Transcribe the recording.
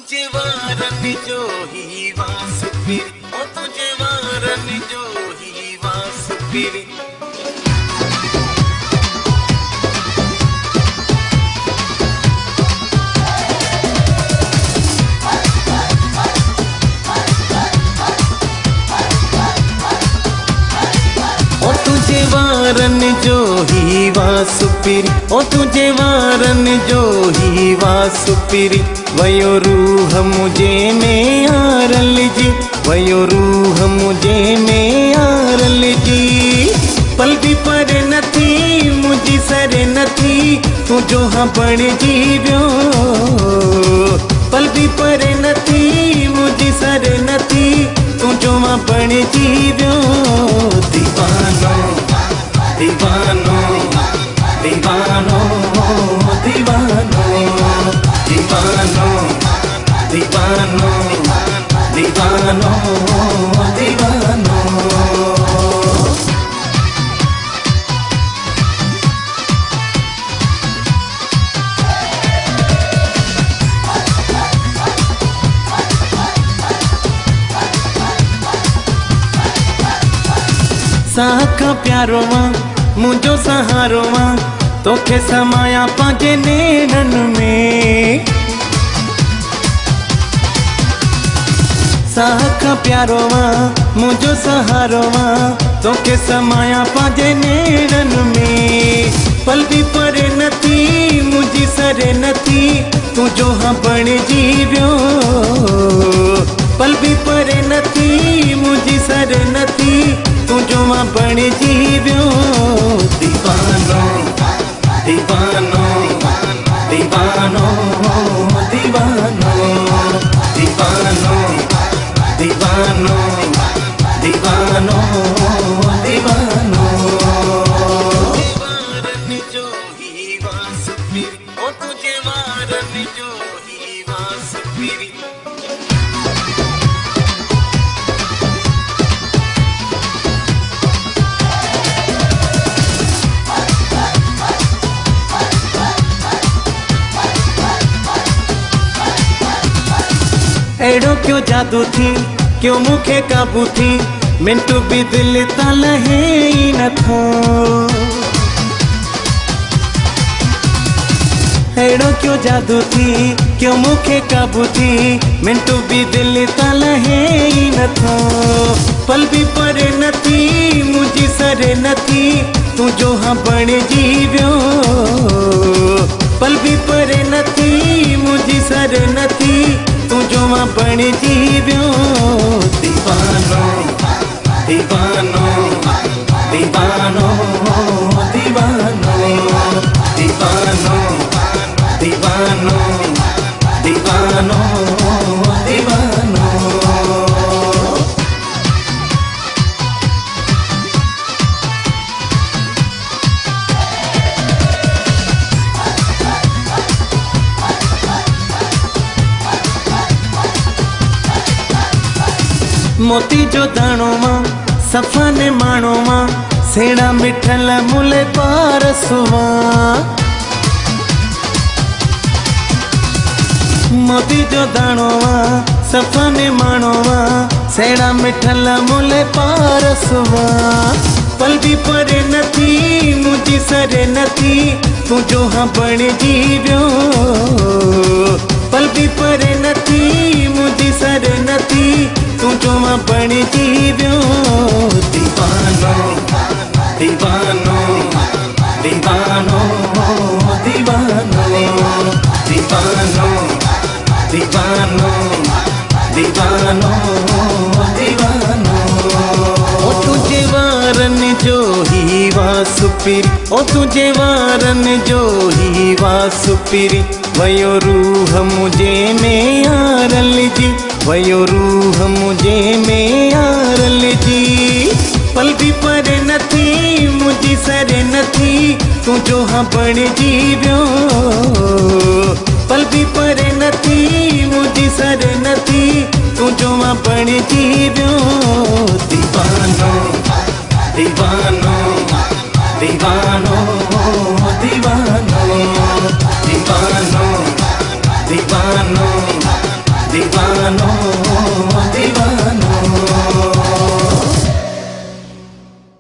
तुझे वारन जो ही वास फिरी, ओ तुझे वारन जो ही वास फिरी। ओ तुझे वारन जो ही वास फिरी, ओ तुझे वारन जो ही वास फिरी। वयो रूह मुझे में आरल जी, वयो रूह मुझे में आरल जी। पल भी पर नथी मुझी सर नथी, तू जो हाँ बण जीव्यो। पल भी पर नथी मुझी सर नथी, तू जो हाँ बण जीव्यो। दीवानो दीवानो दीवानो दीवानो दीवानो दीवानो दीवानो दीवानो। साखा प्यारो मां मुझो सहारो मां, तोखे समाया पांजे नेड़न में। साखा प्यारो मां मुझो सहारो मां, तोखे समाया पांजे नेड़न में। पल भी परे नथी मुझी सरे नथी, तू जो हाँ बण जीव्यो। पल भी परे नथी मुझी सरे नथी, तू जो हाँ बण जीव्यो। दीवानो दीवानो दीवानो दीवानो दीवानो दीवानो दीवानो दीवानो। वारन जो ही वास फिरी, ओ तुझे वारन जो ही वास फिरी। एड़ो क्यों जादू थी, क्यों मुखे काबू थी, मिंटू भी दिल तल है ही न थो। एड़ो क्यों जादू थी, क्यों मुखे काबू थी, मिंटू भी दिल तल है ही न थो। पल भी परे नथी मुझी सरे नथी, तू जो हाँ बण जीव्यो। पल भी परे नथी मुझी सरे नथी, तू जो हाँ बण जीव्यो। दीवानो दीवानो दीवानो दीवानो दीवानो दीवानो दीवानो दीवानो। मोती जो दाणो मां सफ़ा ने माणो मां, सेड़ा मिठल मुले पारसुआ। मोती जो दाणो मां सफ़ा ने माणो मां, सेड़ा मिठल मुले पारसुआ। पल भी परे नथी मुझी सरे नथी, तू जो हाँ बण जीव्यो। पल भी परे नथी मुझी सरे नथी, तू जो हाँ बण जीव्यो। दीवानो दीवानो दीवानो दीवानो दीवानो दीवानो दीवानो दीवानो। ओ तुझे वारन जो ही वास फिरी, ओ तुझे वारन जो ही वास फिरी। वयो रूह मुझे में आरल जी, वयो रूह मुझे में आरल जी। पल भी परे नथी मुझी सरे नथी, तू जो हाँ बण जीव्यो। पल भी परे नथी मुझी सरे नथी, तू जो हाँ बण जीव्यो। दीवानो दीवानो दीवानो दीवानो दीवानो दीवानो